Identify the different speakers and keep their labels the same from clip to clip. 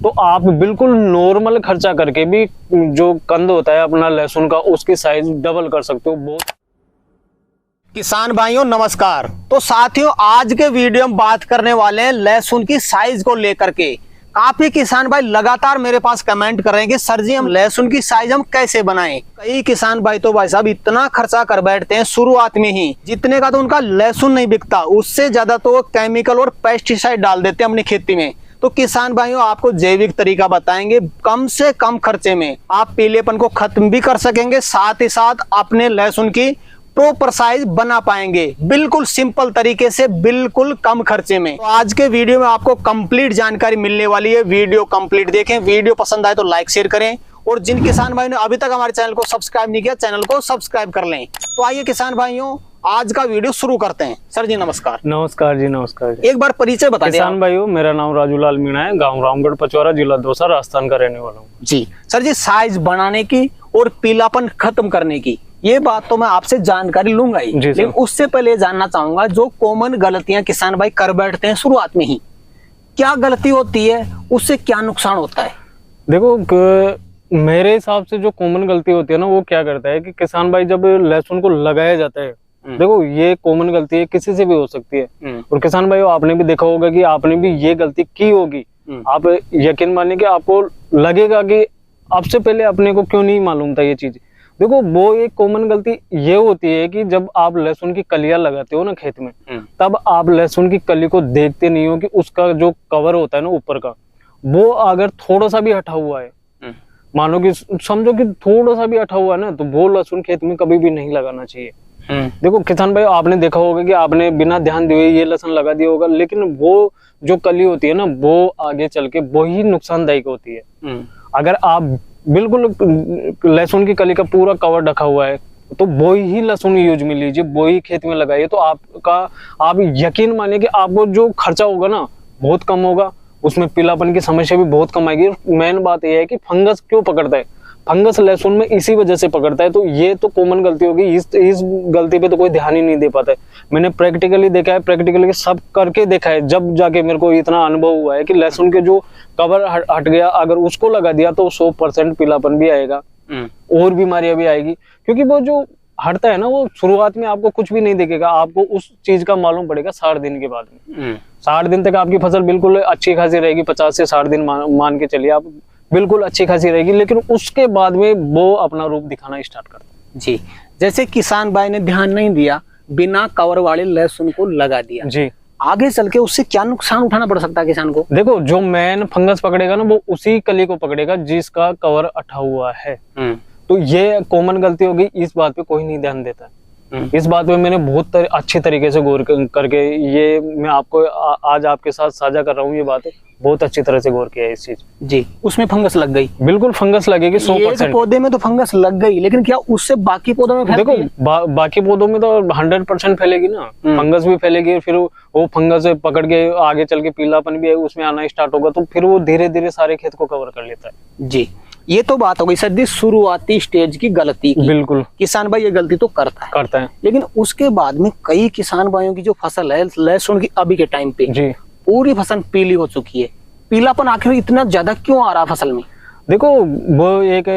Speaker 1: तो आप बिल्कुल नॉर्मल खर्चा करके भी जो कंद होता है अपना लहसुन का, उसकी साइज डबल कर सकते हो। बहुत
Speaker 2: किसान भाइयों नमस्कार। तो साथियों, आज के वीडियो में बात करने वाले हैं लहसुन की साइज को लेकर के। काफी किसान भाई लगातार मेरे पास कमेंट कर रहे हैं कि सर जी हम लहसुन की साइज हम कैसे बनाएं। कई किसान भाई तो भाई साहब इतना खर्चा कर बैठते हैं शुरुआत में ही, जितने का तो उनका लहसुन नहीं बिकता, उससे ज्यादा तो वो केमिकल और पेस्टिसाइड डाल देते हैं अपनी खेती में। तो किसान भाइयों आपको जैविक तरीका बताएंगे, कम से कम खर्चे में आप पीलेपन को खत्म भी कर सकेंगे, साथ ही साथ अपने लहसुन की प्रॉपर साइज बना पाएंगे, बिल्कुल सिंपल तरीके से, बिल्कुल कम खर्चे में। तो आज के वीडियो में आपको कंप्लीट जानकारी मिलने वाली है। वीडियो कंप्लीट देखें, वीडियो पसंद आए तो लाइक शेयर करें, और जिन किसान भाइयों ने अभी तक हमारे चैनल को सब्सक्राइब नहीं किया, चैनल को सब्सक्राइब कर लें। तो आइए किसान भाइयों आज का वीडियो शुरू करते हैं। सर जी नमस्कार।
Speaker 1: नमस्कार जी, नमस्कार जी।
Speaker 2: एक बार परिचय बता दें।
Speaker 1: किसान भाइयों, मेरा नाम राजूलाल मीणा है, गांव रामगढ़ पचौरा, जिला दौसा, राजस्थान का रहने वाला हूँ
Speaker 2: जी। सर जी साइज बढ़ाने की और पीलापन खत्म करने की ये बात तो मैं आपसे जानकारी लूंगा ही, लेकिन उससे पहले जानना चाहूंगा जो कॉमन गलतियां किसान भाई कर बैठते हैं शुरुआत में ही, क्या गलती होती है, उससे क्या नुकसान होता है?
Speaker 1: देखो मेरे हिसाब से जो कॉमन गलती होती है ना, वो क्या करता है कि किसान भाई जब लहसुन को लगाया जाता है, देखो ये कॉमन गलती है, किसी से भी हो सकती है। और किसान भाई आपने भी देखा होगा कि आपने भी ये गलती की होगी। आप यकीन मानिए कि आपको लगेगा कि आपसे पहले अपने को क्यों नहीं मालूम था ये चीज। देखो वो एक कॉमन गलती ये होती है कि जब आप लहसुन की कलियां लगाते हो ना खेत में, तब आप लहसुन की कली को देखते नहीं हो कि उसका जो कवर होता है ना ऊपर का, वो अगर थोड़ा सा भी हटा हुआ है, मानो कि समझो कि थोड़ा सा भी हटा हुआ है ना, तो वो लहसुन खेत में कभी भी नहीं लगाना चाहिए। देखो किसान भाई आपने देखा होगा कि आपने बिना ध्यान दिए ये लहसुन लगा दिया होगा, लेकिन वो जो कली होती है ना, वो आगे चल के वही नुकसानदायक होती है। अगर आप बिल्कुल लहसुन की कली का पूरा कवर ढका हुआ है, तो वो ही लहसुन यूज में लीजिए, वो ही खेत में लगाइए, तो आप यकीन मानिए कि आपको जो खर्चा होगा ना बहुत कम होगा, उसमें पीलापन की समस्या भी बहुत कम आएगी। मेन बात यह है कि फंगस क्यों पकड़ता है, फंगस लहसुन में इसी वजह से पकड़ता है। तो ये तो कॉमन गलती होगी, इस गलती पे तो कोई ध्यान ही नहीं दे पाता है। मैंने प्रैक्टिकली देखा है, प्रैक्टिकली सब करके देखा है, जब जाके मेरे को इतना अनुभव हुआ है कि लहसुन के जो कवर हट गया, अगर उसको लगा दिया तो 100% पीलापन भी आएगा और बीमारियां भी आएगी। क्योंकि वो जो हटता है ना, वो शुरुआत में आपको कुछ भी नहीं दिखेगा, आपको उस चीज का मालूम पड़ेगा 60 दिन के बाद में। 60 दिन तक आपकी फसल बिल्कुल अच्छी खासी रहेगी, 50 से 60 दिन मान के चलिए आप, बिल्कुल अच्छी खासी रहेगी, लेकिन उसके बाद में वो अपना रूप दिखाना स्टार्ट करता है।
Speaker 2: जी, जैसे किसान भाई ने ध्यान नहीं दिया, बिना कवर वाले लहसुन को लगा दिया जी, आगे चल के उससे क्या नुकसान उठाना पड़ सकता है किसान को?
Speaker 1: देखो जो मेन फंगस पकड़ेगा ना, वो उसी कली को पकड़ेगा जिसका कवर अटा हुआ है। तो ये कॉमन गलती होगी, इस बात पे कोई नहीं ध्यान देता। इस बात पे मैंने बहुत अच्छे तरीके से गौर करके ये मैं आपको आज आपके साथ साझा कर रहा हूँ। ये बात बहुत अच्छी तरह से गौर किया है इस चीज जी।
Speaker 2: उसमें फंगस लग गई,
Speaker 1: बिल्कुल फंगस लगेगी 100%।
Speaker 2: पौधे में तो फंगस लग गई, लेकिन क्या उससे बाकी पौधों में
Speaker 1: देखो बाकी पौधों में तो 100% फैलेगी ना, फंगस भी फैलेगी, फिर वो फंगस पकड़ के आगे चल के पीलापन भी उसमें आना स्टार्ट होगा, तो फिर वो धीरे धीरे सारे खेत को कवर कर लेता है जी। ये तो बात हो गई सर जी शुरुआती स्टेज की गलती की। बिल्कुल किसान भाई ये गलती तो करता है, लेकिन उसके बाद में कई किसान भाइयों की जो फसल है लहसुन की अभी के टाइम पे जी, पूरी फसल पीली हो चुकी है। पीलापन आखिर इतना ज्यादा क्यों आ रहा फसल में? देखो वो एक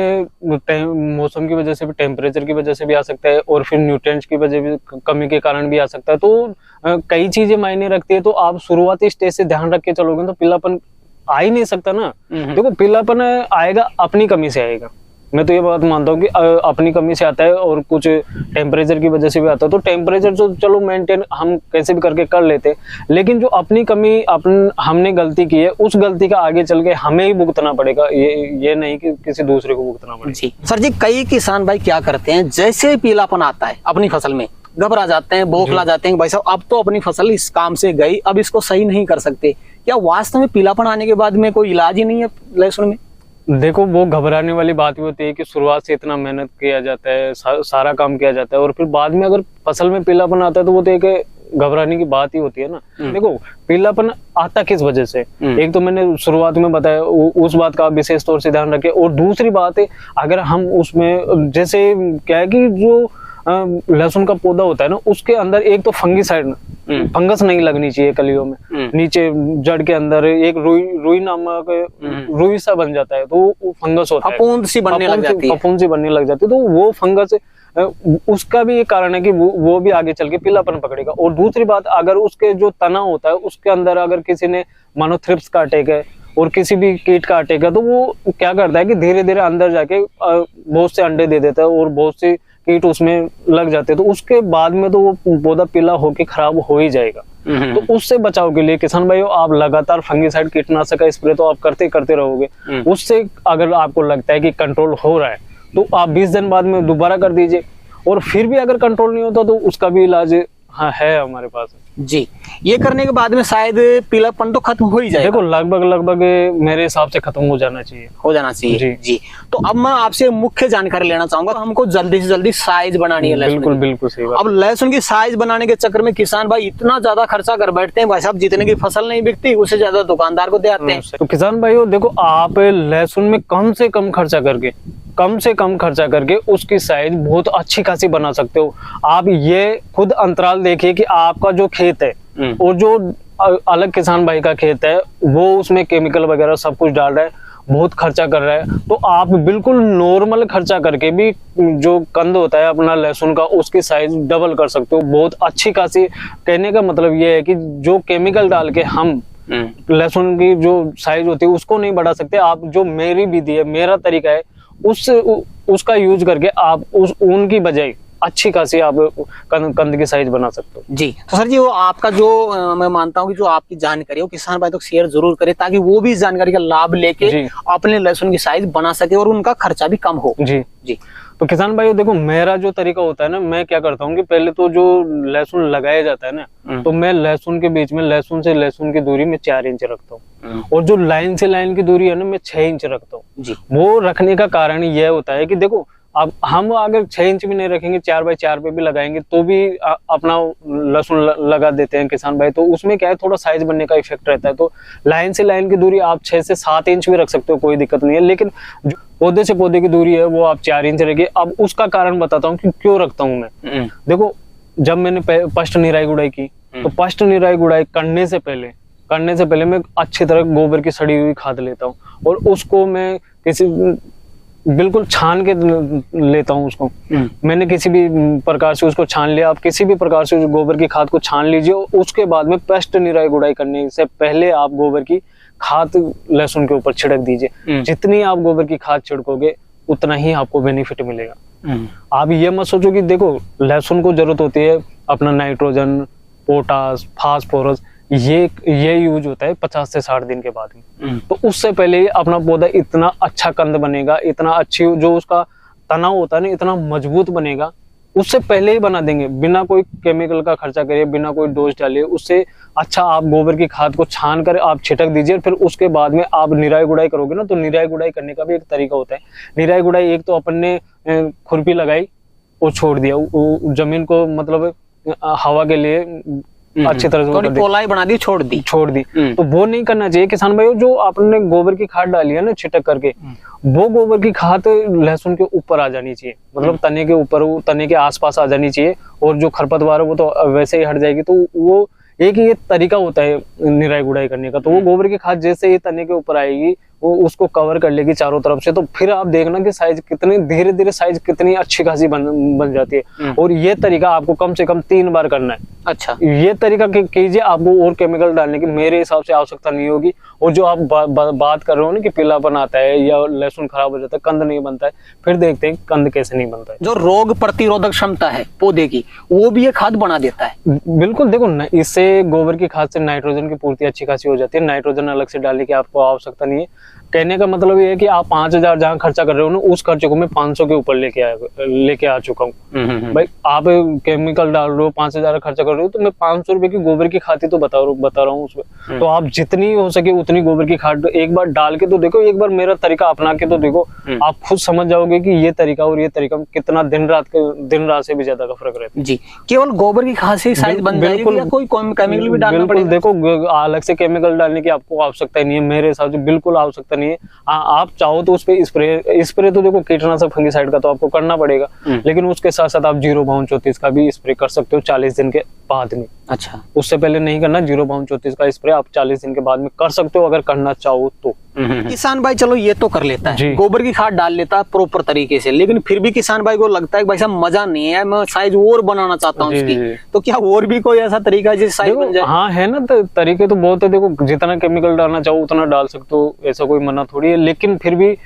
Speaker 1: मौसम की वजह से भी, टेम्परेचर की वजह से भी आ सकता है, और फिर न्यूट्रिएंट्स की वजह भी, कमी के कारण भी आ सकता है। तो कई चीजें मायने रखती है। तो आप शुरुआती स्टेज से ध्यान रख के चलोगे तो पीलापन आ ही नहीं सकता ना। देखो पीलापन आएगा अपनी कमी से आएगा, मैं तो ये बात मानता हूँ कि अपनी कमी से आता है, और कुछ टेम्परेचर की वजह से भी आता है। तो टेम्परेचर तो चलो मेंटेन हम कैसे भी करके कर लेते हैं, लेकिन जो अपनी कमी हमने गलती की है, उस गलती का आगे चल के हमें ही भुगतना पड़ेगा, ये नहीं कि किसी दूसरे को भुगतना पड़ेगा जी।
Speaker 2: सर जी कई किसान भाई क्या करते हैं, जैसे पीलापन आता है अपनी फसल में घबरा जाते हैं, बौखला जाते हैं, भाई साहब अब तो अपनी फसल इस काम से गई, अब इसको सही नहीं कर सकते। क्या वास्तव में पीलापन आने के बाद में कोई इलाज ही नहीं है लहसुन में?
Speaker 1: देखो वो घबराने वाली बात भी होती है कि शुरुआत से इतना मेहनत किया जाता है, सारा काम किया जाता है, और फिर बाद में अगर फसल में पीलापन आता है तो वो तो एक घबराने की बात ही होती है ना। देखो पीलापन आता किस वजह से, एक तो मैंने शुरुआत में बताया, उस बात का विशेष तौर से ध्यान रखें। और दूसरी बात है, अगर हम उसमें जैसे क्या है कि जो लहसुन का पौधा होता है ना, उसके अंदर एक तो फंगीसाइड, फंगस नहीं लगनी चाहिए कलियों में। नीचे जड़ के अंदर एक रुई नामक रुई सा बन जाता है, तो वो फंगस होता है,
Speaker 2: फफूंद सी बनने लग जाती है,
Speaker 1: फफूंद सी बनने लग जाती है। तो वो फंगस उसका भी एक कारण है कि वो भी आगे चल के पीलापन पकड़ेगा। और दूसरी बात, अगर उसके जो तना होता है उसके अंदर अगर किसी ने मानो थ्रिप्स काटेगा और किसी भी कीट काटेगा, तो वो क्या करता है कि धीरे धीरे अंदर जाके बहुत से अंडे दे देता है और बहुत से कीट उसमें लग जाते हैं। तो उसके बाद में तो वो पौधा पीला होके खराब हो ही जाएगा। तो उससे बचाव के लिए किसान भाइयों, आप लगातार फंगीसाइड कीटनाशक का स्प्रे तो आप करते रहोगे। उससे अगर आपको लगता है कि कंट्रोल हो रहा है तो आप 20 दिन बाद में दोबारा कर दीजिए। और फिर भी अगर कंट्रोल नहीं होता तो उसका भी इलाज है हमारे पास।
Speaker 2: जी, ये करने के बाद में शायद पीलापन तो खत्म हो ही जाएगा।
Speaker 1: देखो लगभग मेरे हिसाब से खत्म हो जाना चाहिए।
Speaker 2: जी। तो अब मैं आपसे मुख्य जानकारी लेना चाहूंगा, हमको जल्दी से जल्दी साइज बनानी है लहसुन।
Speaker 1: बिल्कुल सही बात।
Speaker 2: अब लहसुन की साइज बनाने के चक्कर में किसान भाई इतना ज्यादा खर्चा कर बैठते हैं, भाई साहब जितने की फसल नहीं बिकती उससे ज्यादा दुकानदार को दे आते हैं।
Speaker 1: तो किसान भाइयों देखो, आप लहसुन में कम से कम खर्चा करके उसकी साइज बहुत अच्छी खासी बना सकते हो। आप ये खुद अंतराल देखिए कि आपका जो खेत है और जो अलग किसान भाई का खेत है वो उसमें केमिकल वगैरह सब कुछ डाल रहा है, बहुत खर्चा कर रहा है। तो आप बिल्कुल नॉर्मल खर्चा करके भी जो कंद होता है अपना लहसुन का, उसकी साइज डबल कर सकते हो बहुत अच्छी खासी। कहने का मतलब ये है कि जो केमिकल डाल के हम लहसुन की जो साइज होती है उसको नहीं बढ़ा सकते। आप जो मेरी विधि है, मेरा तरीका है, उसका यूज करके आप उनकी बजाय अच्छी खासी आप कंद की साइज बना सकते हो।
Speaker 2: जी तो सर जी, वो आपका जो मैं मानता हूँ कि जो आपकी जानकारी है वो किसान भाई तक शेयर जरूर करें, ताकि वो भी इस जानकारी का लाभ लेके अपने लहसुन की साइज बना सके और उनका खर्चा भी कम हो। जी
Speaker 1: तो किसान भाइयों देखो, मेरा जो तरीका होता है ना, मैं क्या करता हूँ कि पहले तो जो लहसुन लगाया जाता है ना, तो मैं लहसुन के बीच में लहसुन से लहसुन की दूरी में 4 इंच रखता हूँ और जो लाइन से लाइन की दूरी है ना, मैं 6 इंच रखता हूँ। वो रखने का कारण यह होता है कि देखो, अब हम अगर 6 इंच भी नहीं रखेंगे, 4 बाई 4 पे भी लगाएंगे तो भी अपना लहसुन लगा देते हैं किसान भाई। तो उसमें क्या है, थोड़ा साइज बनने का इफेक्ट रहता है। तो लाइन से लाइन की दूरी आप 6 से 7 इंच भी रख सकते हो, कोई दिक्कत नहीं है। लेकिन जो पौधे से पौधे की दूरी है वो आप 4 इंच रखिए। अब उसका कारण बताता हूँ कि क्यों रखता हूँ मैं। देखो, जब मैंने पष्ट निराई गुड़ाई की, तो पष्ट निराई गुड़ाई करने से पहले मैं अच्छी तरह गोबर की सड़ी हुई खाद लेता हूँ और उसको मैं बिल्कुल छान के लेता हूँ उसको। मैंने किसी भी प्रकार से उसको छान लिया। आप किसी भी प्रकार से गोबर की खाद को छान लीजिए। उसके बाद में पेस्ट निराई गुड़ाई करने से पहले आप गोबर की खाद लहसुन के ऊपर छिड़क दीजिए। जितनी आप गोबर की खाद छिड़कोगे उतना ही आपको बेनिफिट मिलेगा। आप ये मत सोचो कि देखो, लहसुन को जरूरत होती है अपना नाइट्रोजन, पोटास, फास्फोरस, ये यूज होता है 50 से 60 दिन के बाद में। तो उससे पहले ही अपना पौधा इतना अच्छा कंद बनेगा, इतना अच्छी जो उसका तना होता है ना, इतना मजबूत बनेगा, उससे पहले ही बना देंगे, बिना कोई केमिकल का खर्चा करिए, बिना कोई डोज डालिए। उससे अच्छा आप गोबर की खाद को छान कर आप छिटक दीजिए। फिर उसके बाद में आप निराई गुड़ाई करोगे ना, तो निराई गुड़ाई करने का भी एक तरीका होता है। निराई गुड़ाई एक तो अपन ने खुरपी लगाई और छोड़ दिया, जमीन को मतलब हवा के लिए अच्छी तरह से
Speaker 2: पोलाई बना दी, छोड़ दी।
Speaker 1: तो वो नहीं करना चाहिए किसान भाइयों। जो आपने गोबर की खाद डाली है ना छिटक करके, वो गोबर की खाद लहसुन के ऊपर आ जानी चाहिए, मतलब तने के ऊपर, तने के आसपास आ जानी चाहिए। और जो खरपतवार है वो तो वैसे ही हट जाएगी। तो वो एक ये तरीका होता है निराई गुड़ाई करने का। तो वो गोबर की खाद जैसे ही तने के ऊपर आएगी, वो उसको कवर कर लेगी चारों तरफ से। तो फिर आप देखना कि साइज कितनी धीरे धीरे साइज कितनी अच्छी खासी बन जाती है। और ये तरीका आपको कम से कम 3 बार करना है।
Speaker 2: अच्छा,
Speaker 1: ये तरीका कीजिए, आपको और केमिकल डालने की मेरे हिसाब से आवश्यकता नहीं होगी। और जो आप बात कर रहे हो ना कि पीलापन आता है या लहसुन खराब हो जाता है, कंद नहीं बनता है, फिर देखते हैं कंद कैसे नहीं बनता है।
Speaker 2: जो रोग प्रतिरोधक क्षमता है पौधे की, वो भी ये खाद बना देता है।
Speaker 1: बिल्कुल, देखो इससे गोबर की खाद से नाइट्रोजन की पूर्ति अच्छी खासी हो जाती है। नाइट्रोजन अलग से डालने की आपको आवश्यकता नहीं है। कहने का मतलब ये है कि आप 5000 जहाँ खर्चा कर रहे हो ना, उस खर्चे को मैं 500 के ऊपर लेके आ चुका हूँ। भाई आप केमिकल डाल रहे हो, 5000 खर्चा कर रहे हो, तो मैं 500 रुपए की गोबर की खाद ही तो बता रहा हूँ उसमें। तो आप जितनी हो सके उतनी गोबर की खाद एक बार डाल के तो देखो, एक बार मेरा तरीका अपना के तो देखो, आप खुद समझ जाओगे कि ये तरीका और ये तरीका कितना दिन रात से भी ज्यादा का फर्क रहता है।
Speaker 2: जी, केवल गोबर की खाद से साइज बन जाएगी या कोई केमिकल भी डालना पड़ेगा?
Speaker 1: देखो अलग से केमिकल डालने की आपको आवश्यकता नहीं है, मेरे हिसाब से बिल्कुल आवश्यकता नहीं है। आप चाहो तो उस पे स्प्रे तो देखो कीटनाशक फंगिसाइड का तो आपको करना पड़ेगा, लेकिन उसके साथ साथ आप 0-34 का भी स्प्रे कर सकते हो 40 दिन के बाद में।
Speaker 2: अच्छा,
Speaker 1: उससे पहले नहीं करना। 0-34 का स्प्रे आप 40 दिन के बाद में कर सकते हो अगर करना चाहो तो।
Speaker 2: किसान भाई चलो ये तो कर लेता है, गोबर की खाद डाल लेता है प्रॉपर तरीके से, लेकिन फिर भी किसान भाई को लगता है कि भाई साहब मजा नहीं है, मैं साइज और बनाना चाहता हूँ इसकी, तो क्या और भी कोई ऐसा तरीका है जिससे साइज बन जाए?
Speaker 1: हाँ है ना, तरीके तो बहुत है। देखो जितना केमिकल डालना चाहो उतना डाल सकते हो, ऐसा कोई मना थोड़ी है, लेकिन फिर भी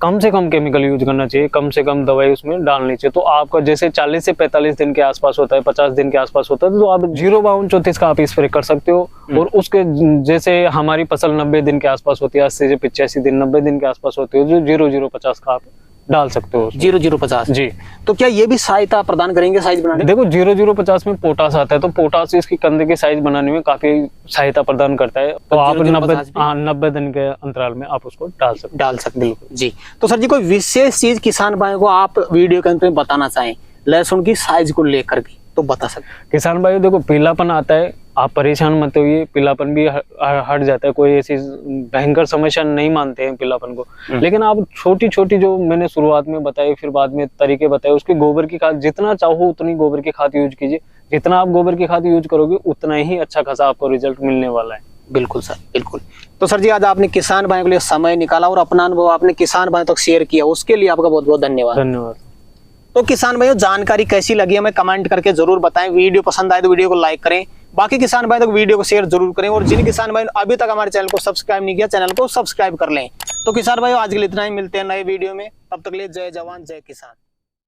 Speaker 1: कम से कम केमिकल यूज करना चाहिए, कम से कम दवाई उसमें डालनी चाहिए। तो आपका जैसे 40 से 45 दिन के आसपास होता है, 50 दिन के आसपास होता है, तो आप 0-34 का आप स्प्रे कर सकते हो। और उसके जैसे हमारी फसल 90 दिन के आसपास होती है, 80 से 85 दिन 90 दिन के आसपास होती है, जो 0-0-50 का आप डाल सकते हो।
Speaker 2: 0-0-50
Speaker 1: जी।
Speaker 2: तो क्या ये भी सहायता प्रदान करेंगे साइज बनाने?
Speaker 1: देखो 0-0-50 में पोटास आता है, तो पोटास इसकी कंदे के साइज बनाने में काफी सहायता प्रदान करता है। तो आप 90 दिन के अंतराल में आप उसको डाल सकते
Speaker 2: बिल्कुल जी। तो सर जी कोई विशेष चीज किसान भाइयों को आप वीडियो के अंत में बताना चाहें लहसुन की साइज को लेकर के, तो बता सकते।
Speaker 1: किसान भाई देखो पीलापन आता है, आप परेशान मत होइए, पीलापन भी हट जाता है, कोई ऐसी भयंकर समस्या नहीं मानते हैं पीलापन को। लेकिन आप छोटी छोटी जो मैंने शुरुआत में बताई, फिर बाद में तरीके बताए, उसके गोबर की खाद जितना चाहो उतनी गोबर की खाद यूज कीजिए। जितना आप गोबर की खाद यूज करोगे उतना ही अच्छा खासा आपको रिजल्ट मिलने वाला है।
Speaker 2: बिल्कुल सर, बिल्कुल। तो सर जी आज आपने किसान भाई के लिए समय निकाला और अपना अनुभव आपने किसान भाई तक शेयर किया, उसके लिए आपका बहुत बहुत धन्यवाद।
Speaker 1: धन्यवाद।
Speaker 2: तो किसान भाइयों जानकारी कैसी लगी हमें कमेंट करके जरूर बताएं। वीडियो पसंद आए तो वीडियो को लाइक करें, बाकी किसान भाई तक वीडियो को शेयर जरूर करें, और जिन किसान भाई अभी तक हमारे चैनल को सब्सक्राइब नहीं किया चैनल को सब्सक्राइब कर लें। तो किसान भाइयों आज के लिए इतना ही, मिलते हैं नए वीडियो में, तब तक के लिए जय जवान जय किसान।